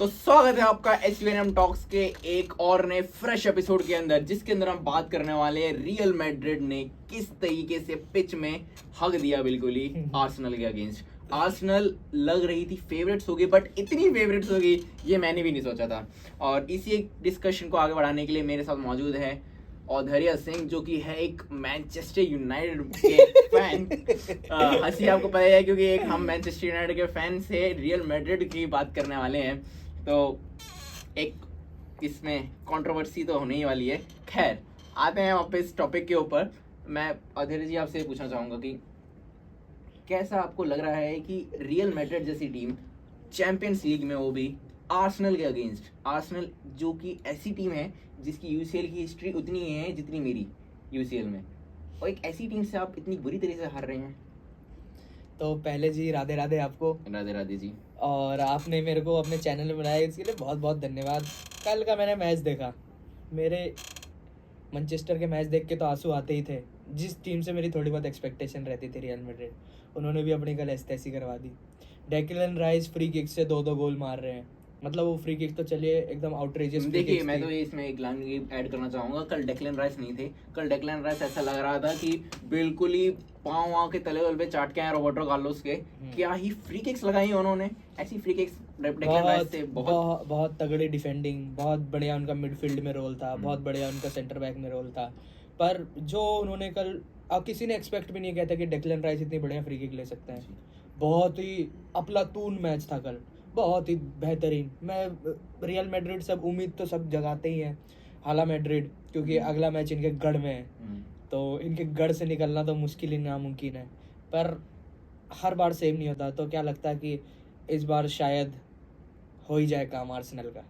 तो स्वागत है आपका SVNM टॉक्स के एक और नए फ्रेश एपिसोड के अंदर, जिसके अंदर हम बात करने वाले हैं रियल मैड्रिड ने किस तरीके से पिच में हक दिया बिल्कुल ही आर्सेनल के अगेंस्ट। आर्सेनल लग रही थी फेवरेट्स होगी, बट इतनी फेवरेट्स होगी ये मैंने भी नहीं सोचा था। और इसी एक डिस्कशन को आगे बढ़ाने के लिए मेरे साथ मौजूद है औधरिया सिंह, जो कि है एक मैनचेस्टर यूनाइटेड के फैन। हंसी आपको पता है क्योंकि एक हम मैनचेस्टर यूनाइटेड के फैन से रियल मैड्रिड की बात करने वाले हैं, तो एक इसमें कंट्रोवर्सी तो होने ही वाली है। खैर, आते हैं वापस टॉपिक के ऊपर। मैं औधरिया जी आपसे पूछना चाहूँगा कि कैसा आपको लग रहा है कि रियल मैड्रिड जैसी टीम चैंपियंस लीग में, वो भी आर्सेनल के अगेंस्ट, आर्सेनल जो कि ऐसी टीम है जिसकी यूसीएल की हिस्ट्री उतनी ही है जितनी मेरी यूसीएल में, और एक ऐसी टीम से आप इतनी बुरी तरीके से हार रहे हैं। तो पहले जी राधे राधे आपको। राधे राधे जी। और आपने मेरे को अपने चैनल में बनाया, इसके लिए बहुत बहुत धन्यवाद। कल का मैंने मैच देखा, मेरे मैनचेस्टर के मैच देख के तो आंसू आते ही थे। जिस टीम से मेरी थोड़ी बहुत एक्सपेक्टेशन रहती थी, रियल मैड्रिड, उन्होंने भी अपनी कल ऐसी करवा दी। डेक्लन राइस फ्री किक से 2-2 गोल मार रहे हैं। मतलब वो फ्री किक तो चलिए एकदम आउटरेजियस। देखिए, मैं तो इसमें एक लाइन ऐड करना चाहूंगा। कल डेक्लन राइस नहीं थे, कल डेक्लन राइस ऐसा लग रहा था कि बिल्कुल ही पाँव के तले पे चाट के आए रॉबर्टो कार्लोस के। क्या ही फ्री किक्स लगाई उन्होंने, ऐसी फ्री किक्स डेक्लन राइस से बहुत तगड़ी डिफेंडिंग, बहुत बढ़िया उनका मिडफील्ड में रोल था, बहुत बढ़िया उनका सेंटर बैक में रोल था। पर जो उन्होंने कल, अब किसी ने एक्सपेक्ट भी नहीं किया था कि डेक्लन राइस इतनी बढ़िया फ्री किक ले सकते हैं। बहुत ही अफलातून मैच था कल, बहुत ही बेहतरीन। मैं रियल मैड्रिड सब उम्मीद तो सब जगाते ही हैं, हाला मैड्रिड, क्योंकि अगला मैच इनके गढ़ में है, तो इनके गढ़ से निकलना तो मुश्किल ही नामुमकिन है। पर हर बार सेम नहीं होता, तो क्या लगता है कि इस बार शायद हो ही जाए काम आर्सेनल का।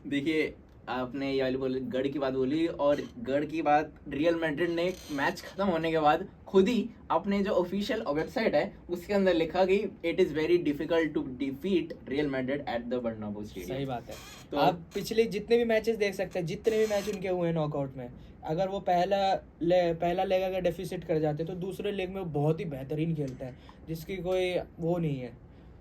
देखिए, आपने ये वाली बोली, गढ़ की बात बोली, और गढ़ की बात रियल मैड्रिड ने मैच खत्म होने के बाद खुद ही अपने जो ऑफिशियल वेबसाइट है उसके अंदर लिखा कि it is very difficult to defeat Real Madrid at the Bernabeu stadium. सही बात है। तो आप पिछले जितने भी मैचेस देख सकते हैं, जितने भी मैच उनके हुए नॉकआउट में, अगर वो पहला लेग अगर डेफिसिट कर जाते तो दूसरे लेग में वो बहुत ही बेहतरीन खेलते हैं, जिसकी कोई वो नहीं है।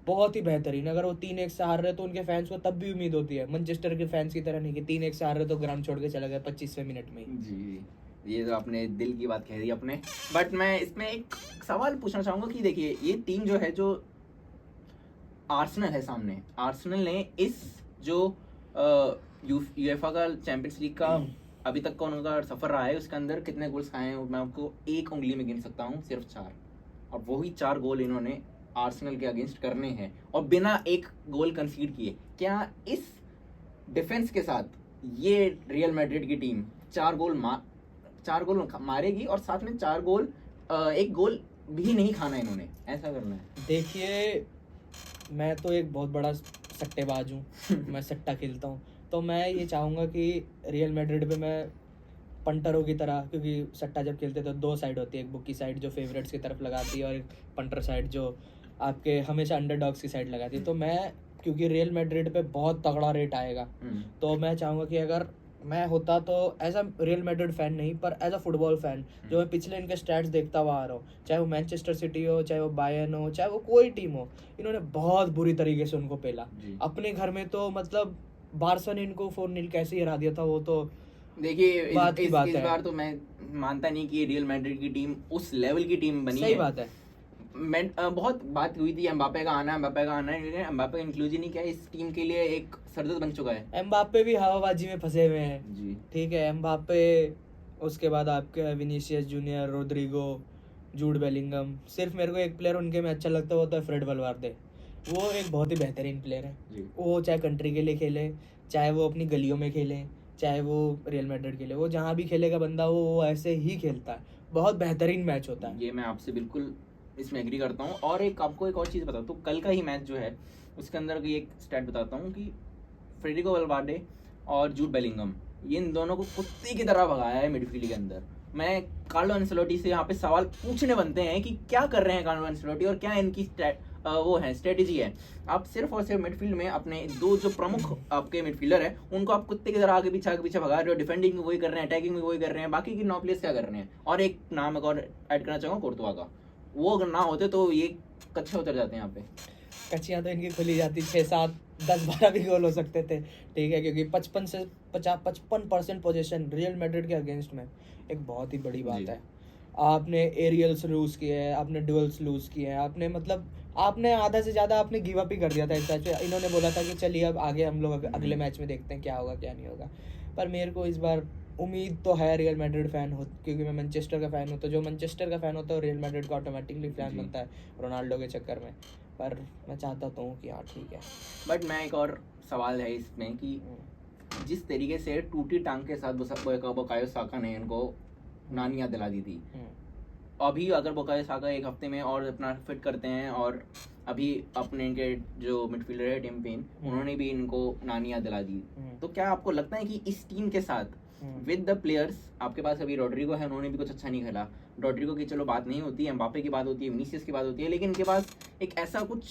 बहुत ही बेहतरीन। अगर वो 3-1 से हार रहे तो उनके फैंस को तब भी उम्मीद होती है, मैनचेस्टर के फैंस की तरह नहीं कि 3-1 से हार रहे तो ग्राउंड छोड़ के चला गया 25वें मिनट में जी। ये तो आपने दिल की बात कह दी अपने। बट मैं इसमें एक सवाल पूछना चाहूंगा कि देखिए, ये टीम जो है, जो आर्सेनल है सामने, आर्सेनल ने इस जो यूएफए का चैंपियंस लीग का अभी तक का उनका सफर रहा है, उसके अंदर कितने गोल्स खाए हैं मैं आपको एक उंगली में गिन सकता हूँ, सिर्फ 4। और वही 4 गोल इन्होंने आर्सेनल के अगेंस्ट करने हैं और बिना एक गोल कंसीड किए। क्या इस डिफेंस के साथ ये रियल मैड्रिड की टीम 4 गोल मारेगी, और साथ में 4 गोल, एक गोल भी नहीं खाना इन्होंने, ऐसा करना है? देखिए, मैं तो एक बहुत बड़ा सट्टेबाज हूँ मैं सट्टा खेलता हूँ, तो मैं ये चाहूँगा कि रियल मैड्रिड पे मैं पंटरों की तरह, क्योंकि सट्टा जब खेलते तो 2 साइड होती है, एक बुक की साइड जो फेवरेट्स की तरफ लगाती है, और एक पंटर साइड जो आपके हमेशा अंडरडॉग्स की साइड लगाती है। तो मैं, क्योंकि रियल मैड्रिड पे बहुत तगड़ा रेट आएगा, तो मैं चाहूँगा कि अगर मैं होता तो as a Real Madrid fan नहीं, पर एज अ फुटबॉल फैन, जो मैं पिछले इनके स्टैट्स देखता हुआ आ रहा हूँ, चाहे वो मैनचेस्टर सिटी हो, चाहे वो बायर्न हो, चाहे वो कोई टीम हो, इन्होंने बहुत बुरी तरीके से उनको पेला। अपने घर में तो मतलब बारसा ने इनको 4-0 कैसे हरा दिया था, वो तो देखिए इस बार तो मैं मानता नहीं कि रियल मैड्रिड की टीम उस लेवल की टीम बनी है। सही बात है। बहुत बात हुई थी एम्बापे का आना है, एम्बापे इंक्लूजन ही क्या इस टीम के लिए एक सरदर्द बन चुका है। एम्बापे भी हवाबाजी में फंसे हुए हैं जी, ठीक है। एम्बापे, उसके बाद आपके Vinicius junior, Rodrygo, Jude Bellingham. सिर्फ मेरे को एक प्लेयर उनके में अच्छा लगता है, वो तो है फ्रेड वलवर्दे। वो एक बहुत ही बेहतरीन प्लेयर है। वो चाहे कंट्री के लिए खेले, चाहे वो अपनी गलियों में खेले, चाहे वो रियल मैड्रिड के लिए, वो जहाँ भी खेलेगा बंदा वो ऐसे ही खेलता है। बहुत बेहतरीन मैच होता है। ये मैं आपसे बिल्कुल इसमें एग्री करता हूँ। और आपको एक और चीज़ बताता हूँ, कल का ही मैच जो है उसके अंदर की एक स्टैट बताता हूँ कि फ्रेडिको वलवर्दे और जूड बेलिंगम, इन दोनों को कुत्ते की तरह भगाया है मिडफील्ड के अंदर। मैं कार्लो एंसेलोटी से यहाँ पे सवाल पूछने बनते हैं कि क्या कर रहे हैं कार्लो एंसेलोटी, और क्या इनकी स्ट्रेटेजी है। आप सिर्फ और सिर्फ मिडफील्ड में अपने 2 जो प्रमुख आपके मिडफील्डर है उनको आप कुत्ते की तरह आगे पीछे भगा रहे हो। डिफेंडिंग में वही कर रहे हैं, अटैकिंग में वही कर रहे हैं, बाकी की 9 प्लेयर्स क्या कर रहे हैं। और एक नाम और ऐड करना चाहूँगा, कोर्तुआ का। वो अगर ना होते तो ये कच्चे उतर जाते हैं यहाँ पे। कच्चियाँ तो इनकी खुली जाती, 6, 7, 10, 12 भी गोल हो सकते थे, ठीक है, क्योंकि 55% पोजीशन रियल मैड्रिड के अगेंस्ट में एक बहुत ही बड़ी बात जी। है। आपने एरियल्स लूज किए हैं, आपने डुअल्स लूज किए हैं, आपने मतलब आपने आधा से ज़्यादा आपने गिव अप ही कर दिया था इस मैच में। इन्होंने बोला था कि चलिए अब आगे हम लोग अगले मैच में देखते हैं क्या होगा क्या नहीं होगा। पर मेरे को इस बार उम्मीद तो है रियल मैड्रिड फ़ैन हो, क्योंकि मैं मैनचेस्टर का फ़ैन हूँ, तो जो मैनचेस्टर का फ़ैन होता है वो रियल मैड्रिड का ऑटोमेटिकली फ़ैन जी। बनता है रोनाल्डो के चक्कर में। पर मैं चाहता तो हूँ कि हाँ ठीक है। बट मैं एक और सवाल है इसमें कि जिस तरीके से टूटी टांग के साथ बुकायो साका ने इनको नानी याद दिला दी थी, अभी अगर बुकायो साका एक हफ्ते में और अपना फिट करते हैं और अभी अपने इनके जो मिडफील्डर है टिम पेन, उन्होंने भी इनको नानी याद दिला दी, तो क्या आपको लगता है कि इस टीम के साथ विद द प्लेयर्स, आपके पास अभी रॉड्रिगो है, उन्होंने भी कुछ अच्छा नहीं खेला, रॉड्रिगो की चलो बात नहीं होती है, एम्बापे की बात होती है, विनीसियस की बात होती है, लेकिन इनके पास एक ऐसा कुछ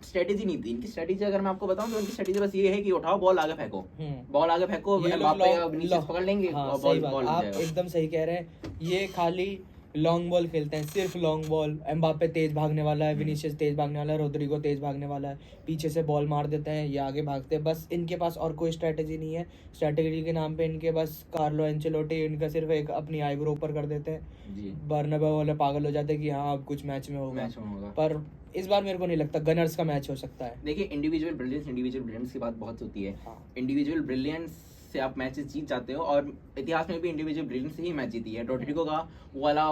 स्ट्रेटेजी नहीं थी। इनकी स्ट्रेटेजी अगर मैं आपको बताऊं तो इनकी स्ट्रेटेजी बस ये है कि उठाओ बॉल आगे फेंको, बॉल आगे फेंको, एम्बापे या विनीसियस पकड़ लेंगे हाँ, और सही बॉल बात, लग आप जाएगा। एकदम सही कह रहे हैं। ये खाली लॉन्ग बॉल खेलते हैं, सिर्फ लॉन्ग बॉल। एम्बापे तेज भागने वाला है, विनीसियस तेज भागने वाला है, रोड्रिगो तेज भागने वाला है, पीछे से बॉल मार देते हैं, ये आगे भागते हैं, बस इनके पास और कोई स्ट्रेटेजी नहीं है। स्ट्रेटेजी के नाम पे इनके बस कार्लो एंचेलोटी इनका सिर्फ एक अपनी आईब्रो ऊपर कर देते हैं जी, बर्नाब्यू वाले पागल हो जाते हैं कि हाँ अब कुछ मैच में होगा। पर इस बार मेरे को नहीं लगता, गनर्स का मैच हो सकता है। देखिए इंडिविजुअल ब्रिलियंस की बात बहुत होती है। हाँ। इंडिविजुअल ब्रिलियंस से आप मैचेस जीत जाते हो, और इतिहास में भी इंडिविजुअल ब्रिलियंस से ही मैच जीती है। रॉड्रिगो का वो वाला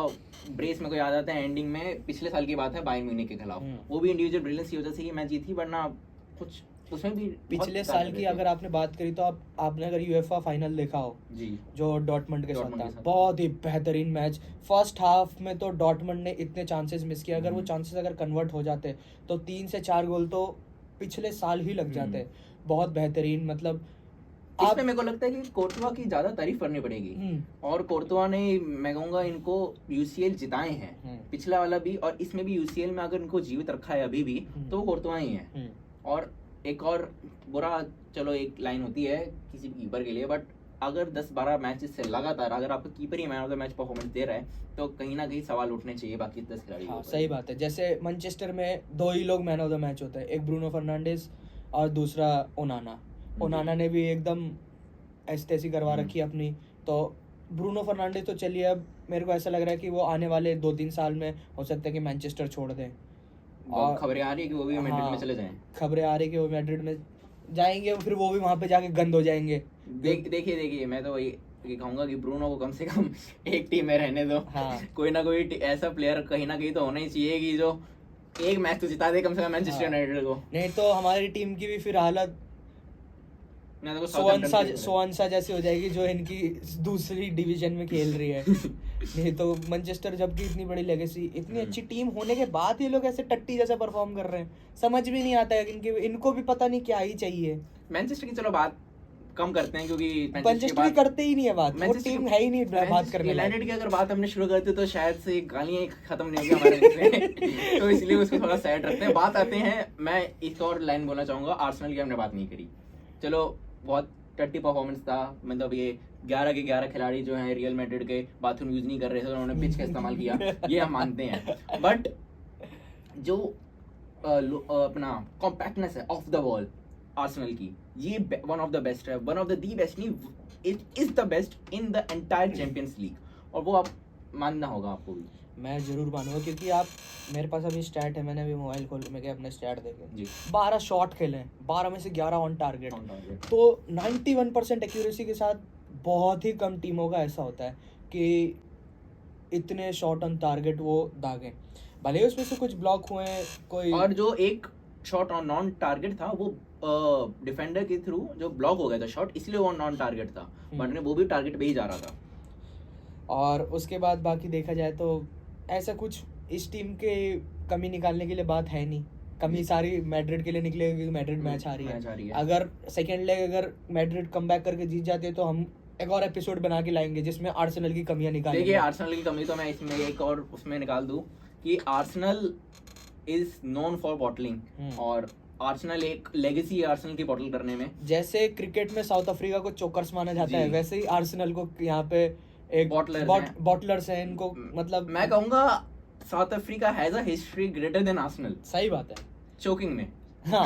ब्रेस में को याद आता है, एंडिंग में पिछले साल की बात है बायर्न म्यूनिख के खिलाफ, वो भी इंडिविजुअल ब्रिलियंस की वजह से ही मैच जीती, वरना कुछ उसमें भी पिछले साल की अगर आपने बात करी तो आपने अगर यूएफए फाइनल देखा हो जी, जो डॉर्टमंड के साथ था, साथ। बहुत ही बेहतरीन मैच। फर्स्ट हाफ में तो डॉर्टमंड ने इतने चांसेस मिस किए, अगर वो चांसेस अगर कन्वर्ट हो जाते तो 3 से 4 गोल तो पिछले साल ही लग जाते। बहुत बेहतरीन, मतलब इसमें मेरे को लगता है कि कोर्तवा की ज्यादा तारीफ करनी पड़ेगी, और कोर्तवा ने मैं कहूंगा इनको यूसीएल जिताए हैं, पिछला वाला भी और इसमें भी यूसीएल में अगर इनको जीवित रखा है अभी भी तो वो कोर्तवा ही है। और एक और बुरा, चलो एक लाइन होती है किसी भी कीपर के लिए, बट अगर 10-12 मैचेस से लगातार अगर आपका कीपर ही man of the match performance दे रहा है तो कहीं ना कहीं सवाल उठने चाहिए बाकी 10 खिलाड़ी। हाँ, सही बात है। जैसे मैनचेस्टर में 2 ही लोग मैन ऑफ द मैच होते हैं, एक ब्रूनो फर्नांडिस और दूसरा ओनाना ने भी एकदम ऐसी करवा रखी है अपनी। तो ब्रूनो फर्नांडिस तो चलिए, अब मेरे को ऐसा लग रहा है कि वो आने वाले 2-3 साल में हो सकता है कि मैनचेस्टर छोड़ दें, और खबरें आ रही है कि वो भी मैड्रिड में चले जाएं। खबरें आ रही है कि वो मैड्रिड में जाएंगे, फिर वो भी वहाँ पे जाके गंद हो जाएंगे। देखिए मैं तो ये कहूंगा कि ब्रूनो को कम से कम एक टीम में रहने दो। हाँ। कोई ना कोई ऐसा प्लेयर कहीं ना कहीं तो होना ही चाहिए कि जो एक मैच तो जिता दे कम से कम मैनचेस्टर यूनाइटेड को। नहीं तो हमारी टीम की भी फिर हालत सोअनसा जैसी हो जाएगी जो इनकी दूसरी डिवीजन में खेल रही है। नहीं तो मैनचेस्टर जबकि इतनी बड़ी लेगेसी, इतनी अच्छी टीम होने के बाद ये लोग ऐसे टट्टी जैसा परफॉर्म कर रहे हैं, समझ भी नहीं आता है। इनको भी पता नहीं क्या ही चाहिए। मैनचेस्टर की चलो बात कम करते हैं क्योंकि मैनचेस्टर की करते ही नहीं है बात, वो टीम है ही नहीं बात करने। यूनाइटेड की अगर बात हमने शुरू करते तो शायद से गालियां खत्म नहीं होगी हमारे से। तो इसलिए उसको थोड़ा साइड रखते हैं। बात आते हैं, मैं एक और लाइन बोलना चाहूंगा, आर्सेनल की हमने बात नहीं करी। चलो बहुत टट्टी परफॉर्मेंस था, मतलब ये 11 के 11 खिलाड़ी जो हैं रियल मैड्रिड के बाथरूम यूज नहीं कर रहे थे, उन्होंने पिच का इस्तेमाल किया, ये हम मानते हैं। बट जो अपना कॉम्पैक्टनेस है ऑफ द बॉल आर्सेनल की, ये वन ऑफ द बेस्ट है, वन ऑफ द बेस्ट नहीं, it is the best in the entire champions league, और वो आप मानना होगा आपको भी। मैं जरूर मानूंगा क्योंकि आप, मेरे पास अभी स्टैट है, मैंने अभी मोबाइल खोल में के अपने स्टैट देखे, 12 शॉट खेले, 12 में से 11 ऑन टारगेट, तो 91% एक्यूरेसी के साथ। बहुत ही कम टीमों का ऐसा होता है कि इतने शॉट ऑन टारगेट वो दागे, भले उसमें से कुछ ब्लॉक हुए कोई, और जो एक शॉट ऑन नॉन टारगेट था वो डिफेंडर के थ्रू जो ब्लॉक हो गया था शॉट, इसलिए वो नॉन टारगेट था, वरना वो भी टारगेट पे ही जा रहा था। और उसके बाद बाकी देखा जाए तो ऐसा कुछ इस टीम के कमी निकालने के लिए बात है नहीं। कमी सारी मैड्रिड के लिए निकलेगी क्योंकि मैड्रिड मैच आ रही है। अगर सेकेंड लेग अगर मैड्रिड कमबैक करके जीत जाती है तो हम एक और एपिसोड बना के लाएंगे जिसमें आर्सेनल की कमियां निकालेंगे। देखिए आर्सेनल की कमी तो मैं इसमें एक और उसमें निकाल दूं कि Arsenal is known for bottling, और आर्सेनल एक लेगेसी है आर्सेनल की बॉटल करने में। जैसे क्रिकेट में साउथ अफ्रीका को चोकर्स माना जाता है, वैसे ही आर्सेनल को यहाँ पे एक बॉटलर्स हैं इनको, मतलब मैं कहूंगा south Africa has a history greater than Arsenal. सही बात है, चोकिंग में हाँ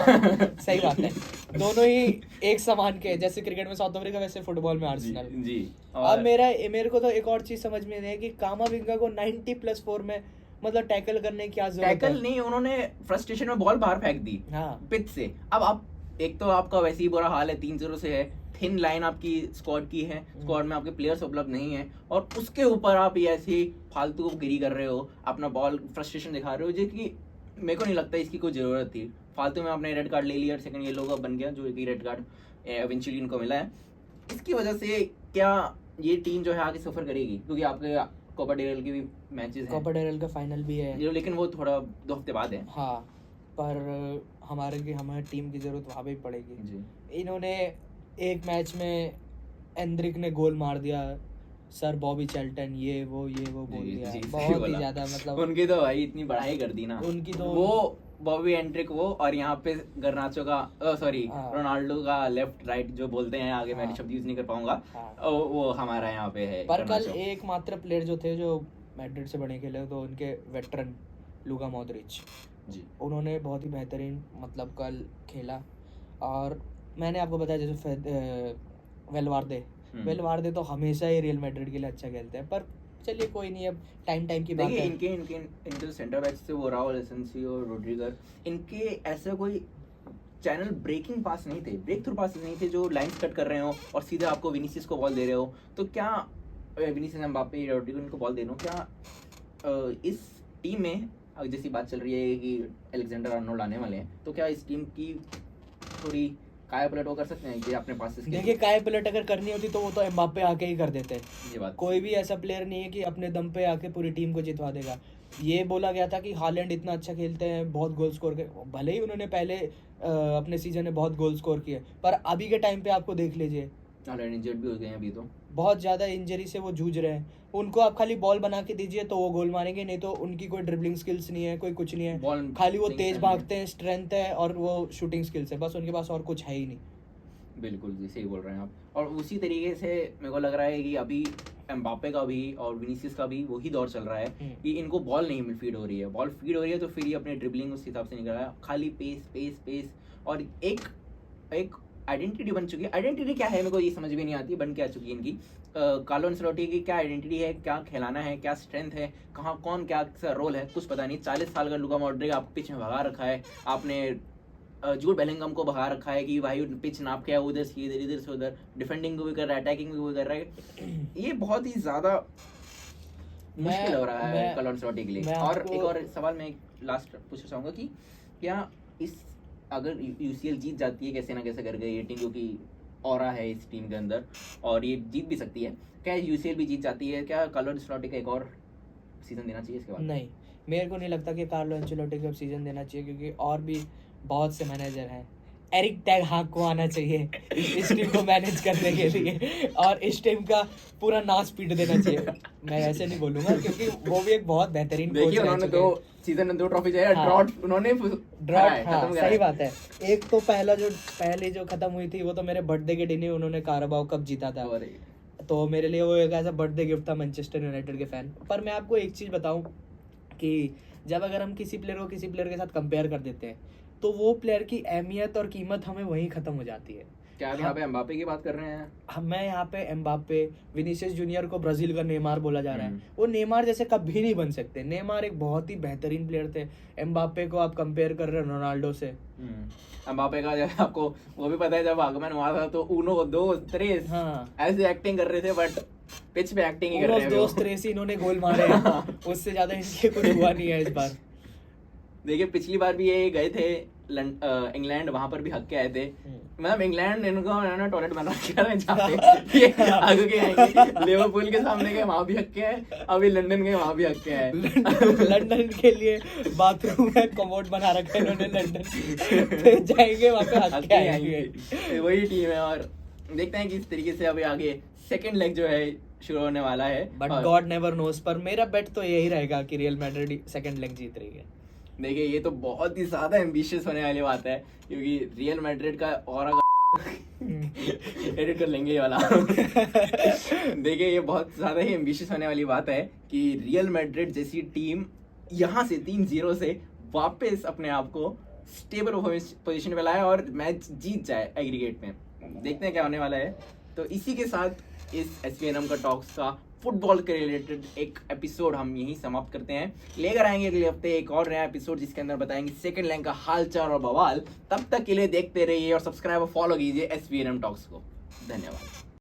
सही बात है, दोनों ही एक समान के, जैसे क्रिकेट में साउथ अफ्रीका वैसे फुटबॉल में आर्सेनल। जी अब मेरे को तो एक और चीज समझ में नहीं है कि कामाविंगा को 90+4 में मतलब टैकल करने की क्या जरूरत है? टैकल नहीं, उन्होंने फ्रस्ट्रेशन में बॉल बाहर फेंक दी हाँ पिच से। अब आप एक तो आपका वैसे ही बुरा हाल है, 3-0 से है, थिन लाइन आपकी स्क्वाड की है, स्क्वाड में आपके प्लेयर्स उपलब्ध नहीं है, और उसके ऊपर आप ये ऐसी फालतू गिरी कर रहे हो, अपना बॉल फ्रस्ट्रेशन दिखा रहे हो, जो कि मेरे को नहीं लगता इसकी कोई जरूरत थी। फालतू में आपने रेड कार्ड ले लिया, सेकंड येलो का बन गया, जो कि रेड कार्ड इवेंचुअली इनको मिला है। इसकी वजह से क्या ये टीम जो है आगे सफर करेगी? क्योंकि आपके कोपा डेल की भी मैचेस हैं, कोपा डेल का फाइनल भी है, लेकिन वो थोड़ा 2 हफ्ते बाद है। हाँ पर हमारे टीम की जरूरत वहाँ पे पड़ेगी जी। इन्होंने एक मैच में एंड्रिक ने गोल मार दिया, सर बॉबी चेल्टन ये वो बोल दिया, जी, सही बहुत ही बोला। ज्यादा मतलब उनकी तो भाई इतनी बढ़ाई कर दी ना, उनकी तो वो बॉबी एंड्रिक वो, और यहाँ पे गर्नाचो का सॉरी हाँ। रोनाल्डो का लेफ्ट राइट जो बोलते हैं आगे, मैं हाँ। शब्द यूज नहीं कर पाऊंगा, हाँ। वो हमारा यहाँ पे है पर कल गर्नाचो। एकमात्र प्लेयर जो थे जो मैड्रिड से बने खेले, तो उनके वेटरन लुका मॉड्रिच, जी उन्होंने बहुत ही बेहतरीन मतलब कल खेला। और मैंने आपको बताया जैसे वेलवार्दे तो हमेशा ही रियल मैड्रिड के लिए अच्छा खेलते हैं, पर चलिए कोई नहीं, अब टाइम की बात देखिए है। इनके सेंटर बैक से वो राउल एसेंसियो और रोड्रिगर, इनके ऐसा कोई चैनल ब्रेकिंग पास नहीं थे, ब्रेक थ्रू पास नहीं थे जो लाइंस कट कर रहे हो और सीधे आपको विनीसियस को बॉल दे रहे हो। तो क्या विनीसियस, एम्बापे, रोड्रिगर इनको बॉल दे रहे हो, क्या इस टीम में जैसी बात चल रही है कि अलेक्जेंडर आर्नोल्ड आने वाले हैं, तो क्या इस टीम की थोड़ी काया पलट वो कर सकते हैं कि अपने पास? देखिए काया पलट अगर करनी होती तो वो तो एम्बापे आके ही कर देते हैं, ये बात कोई भी ऐसा प्लेयर नहीं है कि अपने दम पे आके पूरी टीम को जितवा देगा। ये बोला गया था कि हालैंड इतना अच्छा खेलते हैं, बहुत गोल स्कोर के, भले ही उन्होंने पहले अपने सीजन में बहुत गोल स्कोर किए, पर अभी के टाइम पे आपको देख लीजिए हालैंड इंजर्ड भी हो गए हैं अभी, तो बहुत ज़्यादा इंजरी से वो जूझ रहे हैं। उनको आप खाली बॉल बना के दीजिए तो वो गोल मारेंगे, नहीं तो उनकी कोई ड्रिबलिंग स्किल्स नहीं है, कोई कुछ नहीं है, बॉल खाली वो तेज भागते हैं, स्ट्रेंथ है और वो शूटिंग स्किल्स है, बस उनके पास और कुछ है ही नहीं। बिल्कुल जी, सही बोल रहे हैं आप। और उसी तरीके से मेरे को लग रहा है कि अभी एम्बापे का भी और विनीसियस का भी वही दौर चल रहा है कि इनको बॉल नहीं फीड हो रही है, बॉल फीड हो रही है तो फिर ये अपने ड्रिबलिंग उस हिसाब से निकल रहा है, खाली पेस पेस पेस, और एक आइडेंटिटी बन चुकी है। आइडेंटिटी क्या है मेरे को ये समझ भी नहीं आती, बन क्या चुकी है इनकी। कार्लो एंसेलोटी की क्या आइडेंटिटी है, क्या खिलाना है, क्या स्ट्रेंथ है, कहाँ कौन क्या रोल है, कुछ पता नहीं। 40 साल का लुका मॉड्रिक आपको पिच में भगा रखा है, आपने जूड बेलिंगम को भगा रखा है कि भाई पिच नाप के उधर से इधर से उधर, डिफेंडिंग को भी कर रहा है, अटैकिंग भी कर रहा है। ये बहुत ही ज्यादा मुश्किल हो रहा है कार्लो एंसेलोटी के लिए। और एक और सवाल मैं लास्ट पूछना चाहूंगा कि क्या इस अगर यूसीएल जीत जाती है कैसे ना कैसे करके ये टीम, क्योंकि ऑरा है इस टीम के अंदर और ये जीत भी सकती है, क्या यूसीएल भी जीत जाती है, क्या कार्लो एंसेलोटी का एक और सीजन देना चाहिए इसके बाद? नहीं, मेरे को नहीं लगता कि कार्लो एंसेलोटी को अब सीजन देना चाहिए, क्योंकि और भी बहुत से मैनेजर हैं। एरिक टेन हाग को आना चाहिए इस टीम को मैनेज करने के लिए और इस टीम का पूरा नाश पीट देना चाहिए। मैं ऐसे नहीं बोलूंगा क्योंकि वो भी एक बहुत बेहतरीन कोच देखिए उन्होंने तो सीजन में 2 ट्रॉफी चाहिए, ड्रॉट उन्होंने ड्रॉट, हाँ सही बात है। एक तो पहले जो खत्म हुई थी वो तो मेरे बर्थडे के दिन ही उन्होंने कारबाओ कप जीता था, तो मेरे लिए वो एक ऐसा बर्थडे गिफ्ट था मैनचेस्टर यूनाइटेड के फैन। पर मैं आपको एक चीज बताऊं कि जब अगर हम किसी प्लेयर को किसी प्लेयर के साथ कंपेयर कर देते हैं तो वो प्लेयर की अहमियत और कीमत हमें वहीं खत्म हो जाती है। क्या आप यहाँ पे एम्बापे की बात कर रहे हैं? मैं यहाँ पे एम्बापे, विनीसियस जूनियर को ब्राजील का नेमार बोला जा रहा है, वो नेमार जैसे कभी नहीं बन सकते। नेमार एक बहुत ही बेहतरीन प्लेयर थे, एम्बापे को आप कंपेयर कर रहे हो रोनाल्डो से। एम्बापे का जब आपको वो भी पता है जब आगमन हुआ था तो 1 2 3 हाँ ऐसे एक्टिंग कर रहे थे, बट पिच पे एक्टिंग ही कर रहे हैं। 2 3 इन्होंने गोल मारे, उससे ज्यादा इनके कुछ हुआ नहीं है इस बार। देखिए पिछली बार भी ये गए थे इंग्लैंड, वहां पर भी हक के आए थे। मतलब इंग्लैंड इनको टॉयलेट बना के जहाँ पे ये आगे के आएंगे, लिवरपूल के सामने गए वहां भी हक के आए, अभी लंदन गए वहां भी हक के आए। लंदन के लिए बाथरूम में कमोड बना रखा है इन्होंने, लंदन जाएंगे वहां पे हक के आएंगे। वही टीम है और देखते हैं किस तरीके से अभी आगे सेकंड लेग जो है शुरू होने वाला है। बट गॉड नेवर नोस, पर मेरा बेट तो यही रहेगा कि रियल मैड्रिड सेकंड लेग जीत रही है। देखिए ये तो बहुत ही ज्यादा एम्बिशियस होने वाली बात है, क्योंकि रियल मैड्रिड का और एडिट कर लेंगे ये वाला। देखिए ये बहुत ज्यादा ही एम्बिशियस होने वाली बात है कि रियल मैड्रिड जैसी टीम यहाँ से 3-0 से वापस अपने आप को स्टेबल पोजीशन पे लाए और मैच जीत जाए एग्रीगेट में। देखते हैं क्या होने वाला है। तो इसी के साथ इस SVNM का टॉक्स का फुटबॉल के रिलेटेड एक एपिसोड हम यहीं समाप्त करते हैं। लेकर आएंगे अगले हफ्ते एक और नया एपिसोड जिसके अंदर बताएंगे सेकंड लैंग का हालचाल और बवाल। तब तक के लिए देखते रहिए और सब्सक्राइब और फॉलो कीजिए SVNM टॉक्स को। धन्यवाद।